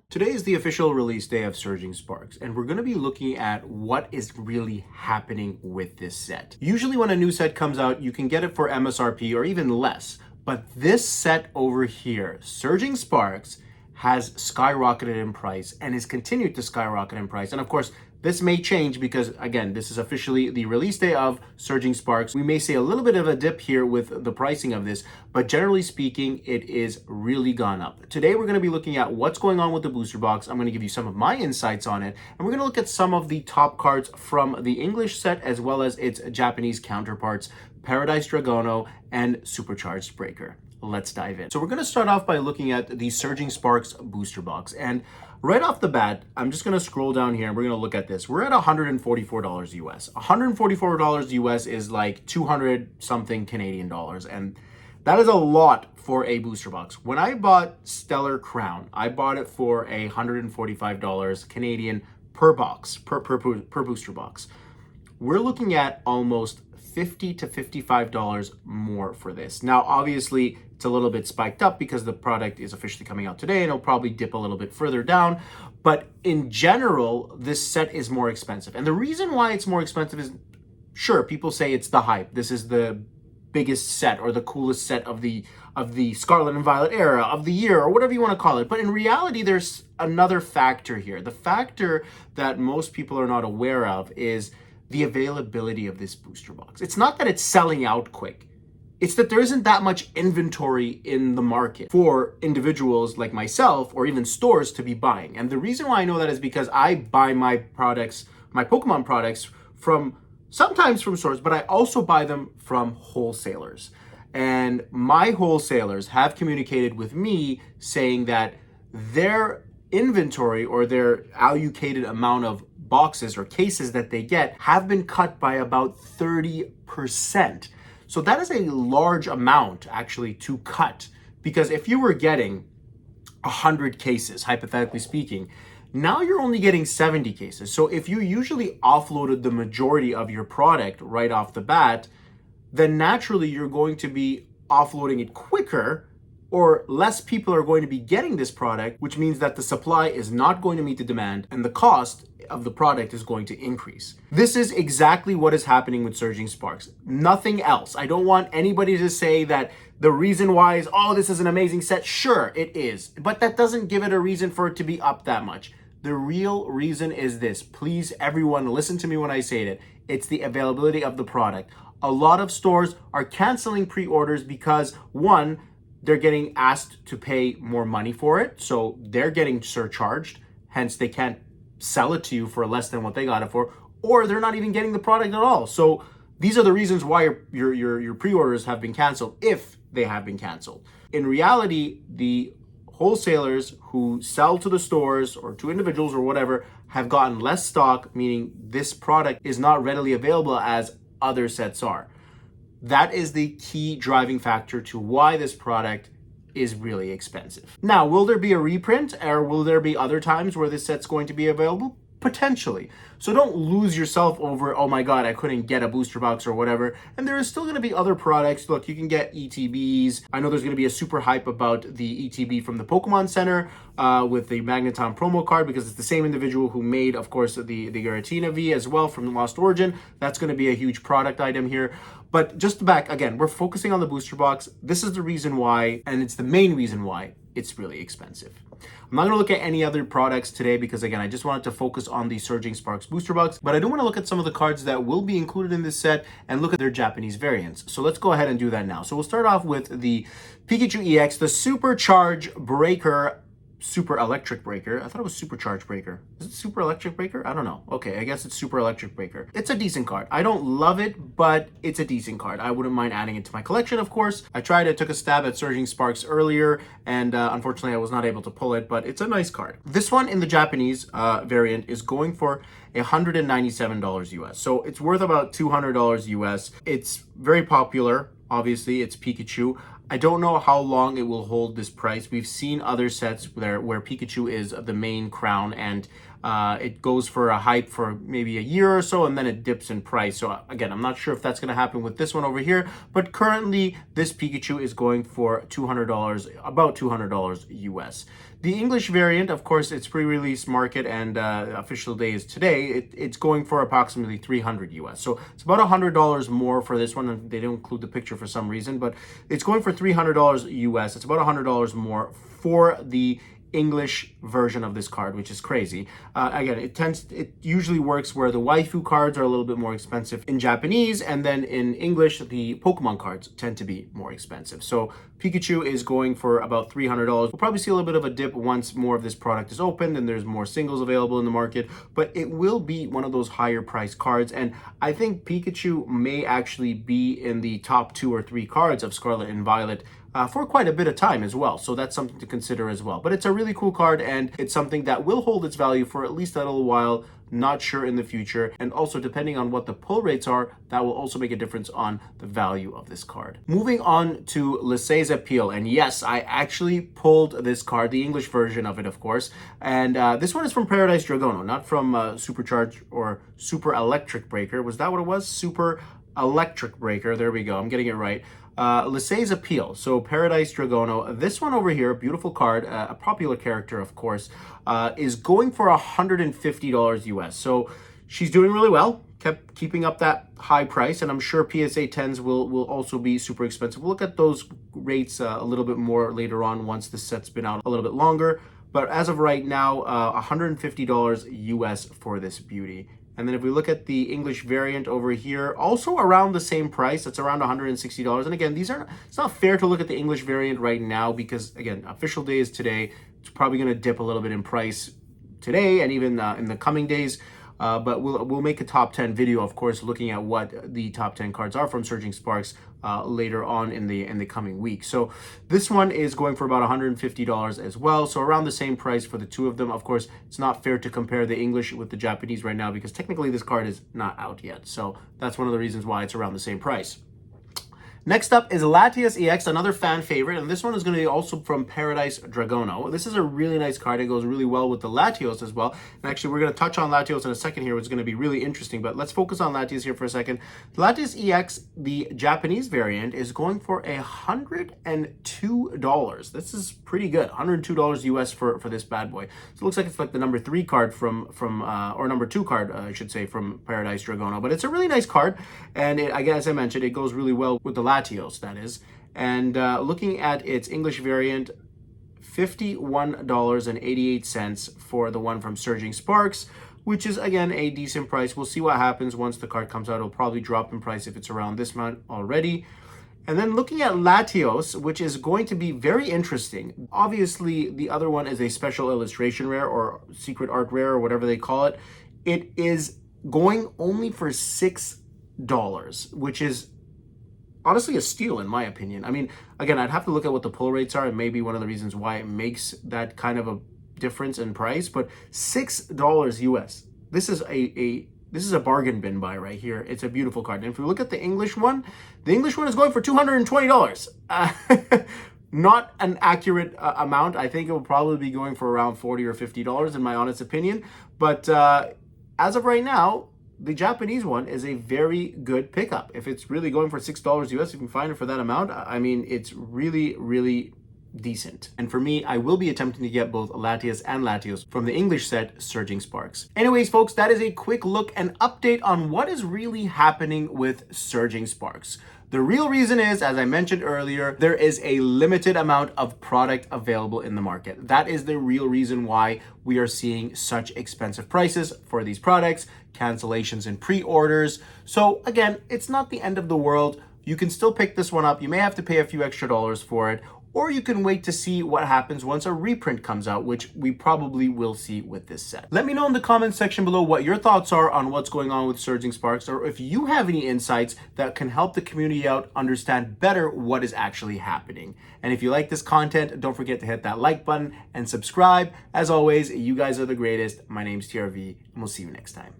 Today is the official release day of Surging Sparks, and we're going to be looking at what is really happening with this set. Usually when a new set comes out, you can get it for MSRP or even less, but this set over here, Surging Sparks, has skyrocketed in price and has continued to skyrocket in price. And of course, this may change because, again, this is officially the release day of Surging Sparks. We may see a little bit of a dip here with the pricing of this, but generally speaking, it is really gone up. Today, we're going to be looking at what's going on with the booster box. I'm going to give you some of my insights on it, and we're going to look at some of the top cards from the English set as well as its Japanese counterparts, Paradise Dragono and Supercharged Breaker. Let's dive in. So we're going to start off by looking at the Surging Sparks booster box. And right off the bat, I'm just going to scroll down here and we're going to look at this. We're at $144 US. $144 US is like 200 something Canadian dollars. And that is a lot for a booster box. When I bought Stellar Crown, I bought it for $145 Canadian per box, per booster box. We're looking at almost $50 to $55 more for this. Now, obviously, it's a little bit spiked up because the product is officially coming out today and it'll probably dip a little bit further down. But in general, this set is more expensive. And the reason why it's more expensive is, sure, people say it's the hype. This is the biggest set or the coolest set of the Scarlet and Violet era, of the year, or whatever you want to call it. But in reality, there's another factor here. The factor that most people are not aware of is the availability of this booster box. It's not that it's selling out quick. It's that there isn't that much inventory in the market for individuals like myself or even stores to be buying. And the reason why I know that is because I buy my products, my Pokemon products, sometimes from stores, but I also buy them from wholesalers. And my wholesalers have communicated with me saying that their inventory or their allocated amount of boxes or cases that they get have been cut by about 30%. So that is a large amount actually to cut, because if you were getting 100 cases, hypothetically speaking, now you're only getting 70 cases. So if you usually offloaded the majority of your product right off the bat, then naturally you're going to be offloading it quicker, or less people are going to be getting this product, which means that the supply is not going to meet the demand and the cost of the product is going to increase. This is exactly what is happening with Surging Sparks. Nothing else. I don't want anybody to say that the reason why is, oh, this is an amazing set. Sure, it is. But that doesn't give it a reason for it to be up that much. The real reason is this. Please, everyone, listen to me when I say it. It's the availability of the product. A lot of stores are canceling pre-orders because, one, they're getting asked to pay more money for it, so they're getting surcharged, hence they can't sell it to you for less than what they got it for, or they're not even getting the product at all. So these are the reasons why your pre-orders have been canceled, if they have been canceled. In reality, the wholesalers who sell to the stores or to individuals or whatever have gotten less stock, meaning this product is not readily available as other sets are. That is the key driving factor to why this product is really expensive. Now, will there be a reprint, or will there be other times where this set's going to be available? Potentially. So don't lose yourself over, oh my God, I couldn't get a booster box or whatever. And there is still going to be other products. Look, you can get ETBs. I know there's going to be a super hype about the ETB from the Pokemon Center with the Magneton promo card, because it's the same individual who made, of course, the Giratina V as well from Lost Origin. That's going to be a huge product item here. But just back, again, we're focusing on the booster box. This is the reason why, and it's the main reason why it's really expensive. I'm not going to look at any other products today because, again, I just wanted to focus on the Surging Sparks booster box, but I do want to look at some of the cards that will be included in this set and look at their Japanese variants. So let's go ahead and do that now. So we'll start off with the Pikachu EX, the Supercharged Breaker, Super Electric Breaker. I thought it was Supercharged Breaker. Is it Super Electric Breaker? I don't know. Okay, I guess it's Super Electric Breaker. It's a decent card. I don't love it, but it's a decent card. I wouldn't mind adding it to my collection, of course. I took a stab at Surging Sparks earlier, and unfortunately I was not able to pull it, but it's a nice card. This one in the Japanese variant is going for $197 US. So it's worth about $200 US. It's very popular. Obviously, it's Pikachu. I don't know how long it will hold this price. We've seen other sets where Pikachu is the main crown and It goes for a hype for maybe a year or so, and then it dips in price. So again, I'm not sure if that's going to happen with this one over here, but currently this Pikachu is going for $200, about $200 US. The English variant, of course, it's pre-release market and official day is today. It's going for approximately $300 US. So it's about $100 more for this one. And they don't include the picture for some reason, but it's going for $300 US. It's about $100 more for the English version of this card, which is crazy. Again, it usually works where the waifu cards are a little bit more expensive in Japanese, and then in English, the Pokemon cards tend to be more expensive. So Pikachu is going for about $300. We'll probably see a little bit of a dip once more of this product is opened and there's more singles available in the market, but it will be one of those higher priced cards. And I think Pikachu may actually be in the top 2 or 3 cards of Scarlet and Violet for quite a bit of time as well. So that's something to consider as well. But it's a really cool card, and it's something that will hold its value for at least a little while. Not sure in the future. And also, depending on what the pull rates are, that will also make a difference on the value of this card. Moving on to Lisey's Appeal. And yes, I actually pulled this card, the English version of it, of course. And this one is from Paradise Dragono, not from Supercharge or Super Electric Breaker. Was that what it was? Super Electric Breaker. There we go. I'm getting it right. Lisey's Appeal. So Paradise Dragono. This one over here, beautiful card, a popular character, of course, is going for $150 US. So she's doing really well, kept keeping up that high price, and I'm sure PSA 10s will also be super expensive. We'll look at those rates a little bit more later on once the set's been out a little bit longer. But as of right now, $150 US for this beauty. And then if we look at the English variant over here, also around the same price, it's around $160. And again, it's not fair to look at the English variant right now because, again, official day is today. It's probably going to dip a little bit in price today and even in the coming days. But we'll make a top 10 video, of course, looking at what the top 10 cards are from Surging Sparks later on in the coming week. So this one is going for about $150 as well. So around the same price for the two of them. Of course, it's not fair to compare the English with the Japanese right now because technically this card is not out yet. So that's one of the reasons why it's around the same price. Next up is Latias EX, another fan favorite, and this one is going to be also from Paradise Dragono. This is a really nice card. It goes really well with the Latios as well. And actually, we're going to touch on Latios in a second here, which is going to be really interesting, but let's focus on Latias here for a second. Latias EX, the Japanese variant, is going for $102. This is pretty good. $102 US for this bad boy. So it looks like it's like the number 3 card or number 2 card, I should say, from Paradise Dragono. But it's a really nice card, and again, as I mentioned, it goes really well with the Latios, that is. And looking at its English variant, $51.88 for the one from Surging Sparks, which is, again, a decent price. We'll see what happens once the card comes out. It'll probably drop in price if it's around this amount already. And then looking at Latios, which is going to be very interesting. Obviously, the other one is a special illustration rare or secret art rare or whatever they call it. It is going only for $6, which is honestly a steal in my opinion. I mean, again, I'd have to look at what the pull rates are and maybe one of the reasons why it makes that kind of a difference in price, but $6 US. This is a bargain bin buy right here. It's a beautiful card. And if we look at the English one is going for $220. Not an accurate amount. I think it will probably be going for around $40 or $50 in my honest opinion. But as of right now, the Japanese one is a very good pickup. If it's really going for $6 US, if you can find it for that amount, I mean, it's really, really decent. And for me, I will be attempting to get both Latias and Latios from the English set Surging Sparks. Anyways, folks, that is a quick look and update on what is really happening with Surging Sparks. The real reason is, as I mentioned earlier, there is a limited amount of product available in the market. That is the real reason why we are seeing such expensive prices for these products, cancellations and pre-orders. So again, it's not the end of the world. You can still pick this one up. You may have to pay a few extra dollars for it, or you can wait to see what happens once a reprint comes out, which we probably will see with this set. Let me know in the comments section below what your thoughts are on what's going on with Surging Sparks, or if you have any insights that can help the community out understand better what is actually happening. And if you like this content, don't forget to hit that like button and subscribe. As always, you guys are the greatest. My name's TRV, and we'll see you next time.